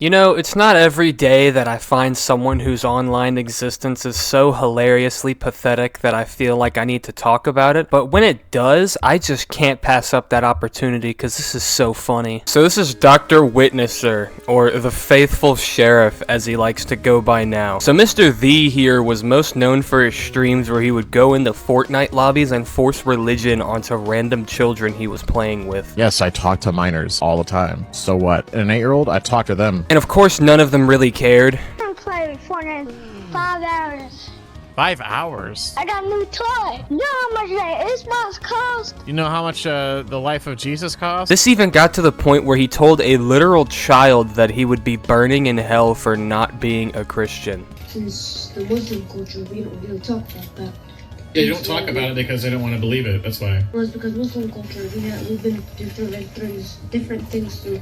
You know, it's not every day that I find someone whose online existence is so hilariously pathetic that I feel like I need to talk about it, but when it does, I just can't pass up that opportunity because this is so funny. So this is Dr. Witnesser, or the Faithful Sheriff as he likes to go by now. So Mr. The here was most known for his streams where he would go into Fortnite lobbies and force religion onto random children he was playing with. Yes, I talk to minors all the time. So what? An 8-year-old? I talk to them. And of course, none of them really cared. I'm playing Fortnite 5 hours. 5 hours? I got a new toy. You know how much that Xbox cost? You know how much the life of Jesus cost? This even got to the point where he told a literal child that he would be burning in hell for not being a Christian. Since the Muslim culture, we don't really talk about that. Yeah, you don't talk about it because they don't want to believe it, that's why. Well, it's because Muslim culture, we've been through different things through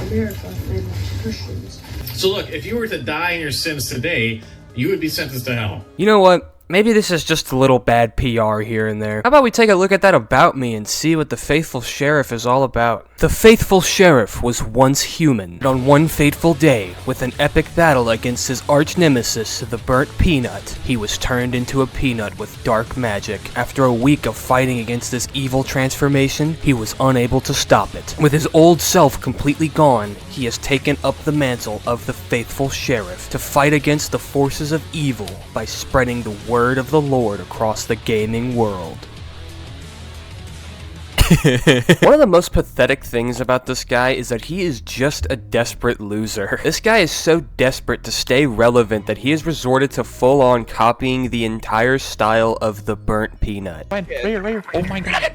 America and Christians. So look, if you were to die in your sins today, you would be sentenced to hell. You know what? Maybe this is just a little bad PR here and there. How about we take a look at that about me and see what the Faithful Sheriff is all about? The Faithful Sheriff was once human. And on one fateful day, with an epic battle against his arch nemesis, the Burnt Peanut, he was turned into a peanut with dark magic. After a week of fighting against this evil transformation, he was unable to stop it. With his old self completely gone, he has taken up the mantle of the Faithful Sheriff to fight against the forces of evil by spreading the word of the Lord across the gaming world. One of the most pathetic things about this guy is that he is just a desperate loser. This guy is so desperate to stay relevant that he has resorted to full-on copying the entire style of the Burnt Peanut. Oh my god.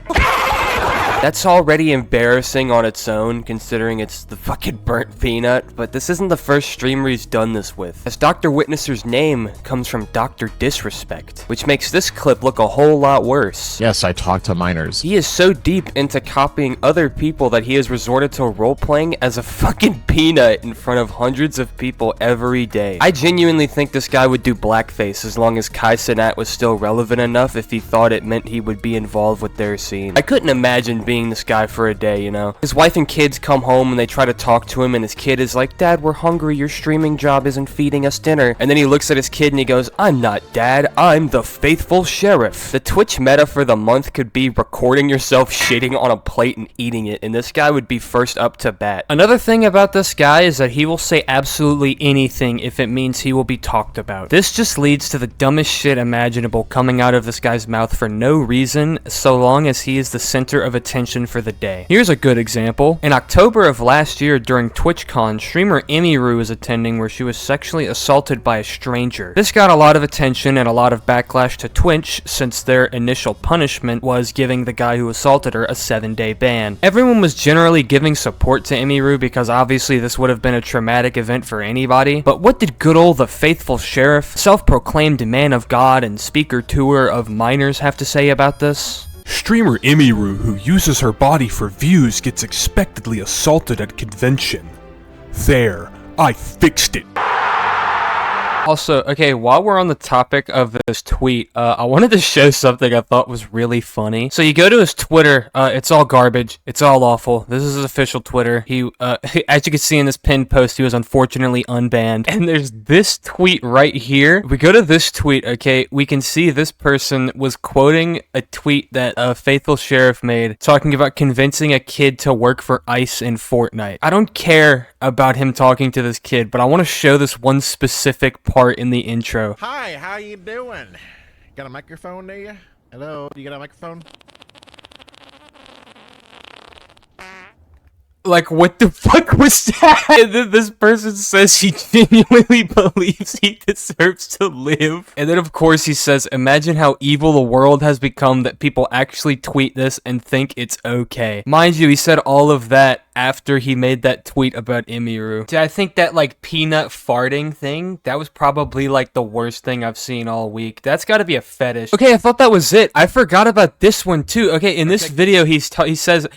That's already embarrassing on its own, considering it's the fucking Burnt Peanut, but this isn't the first streamer he's done this with, as Dr. Witnesser's name comes from Dr. Disrespect, which makes this clip look a whole lot worse. Yes, I talk to minors. He is so deep into copying other people that he has resorted to role-playing as a fucking peanut in front of hundreds of people every day. I genuinely think this guy would do blackface as long as Kai Cenat was still relevant enough if he thought it meant he would be involved with their scene. I couldn't imagine being this guy for a day, you know? His wife and kids come home and they try to talk to him and his kid is like, "Dad, we're hungry, your streaming job isn't feeding us dinner." And then he looks at his kid and he goes, "I'm not Dad, I'm the Faithful Sheriff." The Twitch meta for the month could be recording yourself shitting on a plate and eating it, and this guy would be first up to bat. Another thing about this guy is that he will say absolutely anything if it means he will be talked about. This just leads to the dumbest shit imaginable coming out of this guy's mouth for no reason, so long as he is the center of attention for the day. Here's a good example. In October of last year during TwitchCon, streamer Imiru was attending where she was sexually assaulted by a stranger. This got a lot of attention and a lot of backlash to Twitch since their initial punishment was giving the guy who assaulted her a 7-day ban. Everyone was generally giving support to Imiru because obviously this would have been a traumatic event for anybody, but what did good old the Faithful Sheriff, self-proclaimed man of God and speaker tour of minors, have to say about this? Streamer Imiru, who uses her body for views, gets expectedly assaulted at convention. There, I fixed it. Also, okay, while we're on the topic of this tweet, I wanted to show something I thought was really funny. So you go to his Twitter, it's all garbage, it's all awful. This is his official Twitter. He, as you can see in this pinned post, he was unfortunately unbanned. And there's this tweet right here. If we go to this tweet, okay, we can see this person was quoting a tweet that a Faithful Sheriff made, talking about convincing a kid to work for ICE in Fortnite. I don't care about him talking to this kid, but I want to show this one specific part in the intro. Hi, how you doing? Got a microphone, do you? Hello, you got a microphone? Like, what the fuck was that? And then this person says he genuinely believes he deserves to live. And then, of course, he says, "Imagine how evil the world has become that people actually tweet this and think it's okay." Mind you, he said all of that after he made that tweet about Imiru. I think that, like, peanut farting thing, that was probably, like, the worst thing I've seen all week. That's gotta be a fetish. Okay, I thought that was it. I forgot about this one, too. Okay, in this video, he says,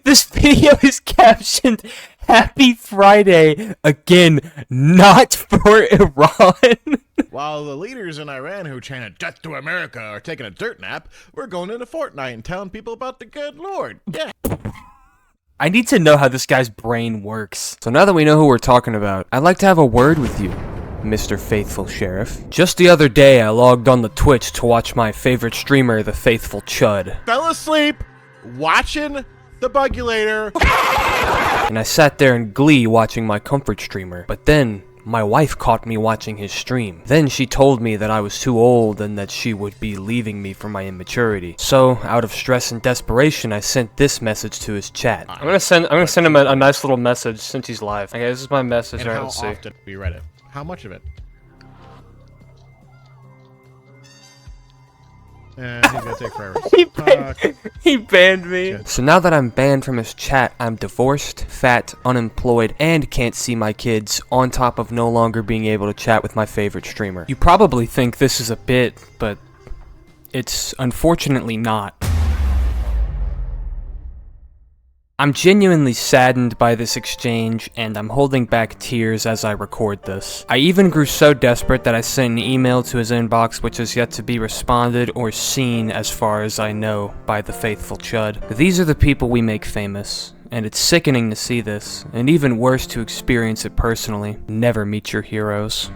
this video is captioned, "Happy Friday, again, not for Iran." While the leaders in Iran who chanted "Death to America" are taking a dirt nap, we're going into Fortnite and telling people about the good Lord. Yeah. I need to know how this guy's brain works. So now that we know who we're talking about, I'd like to have a word with you, Mr. Faithful Sheriff. Just the other day, I logged on the Twitch to watch my favorite streamer, the Faithful Chud. Fell asleep watching the Bugulator. And I sat there in glee watching my comfort streamer. But then, my wife caught me watching his stream. Then she told me that I was too old and that she would be leaving me for my immaturity. So, out of stress and desperation, I sent this message to his chat. I'm gonna send him a nice little message since he's live. Okay, this is my message. And All right, how let's see. often have you read it? How much of it? And he's gonna take forever. He banned me. So now that I'm banned from his chat, I'm divorced, fat, unemployed, and can't see my kids, on top of no longer being able to chat with my favorite streamer. You probably think this is a bit, but it's unfortunately not. I'm genuinely saddened by this exchange, and I'm holding back tears as I record this. I even grew so desperate that I sent an email to his inbox which has yet to be responded or seen as far as I know by the Faithful Chud. These are the people we make famous, and it's sickening to see this, and even worse to experience it personally. Never meet your heroes.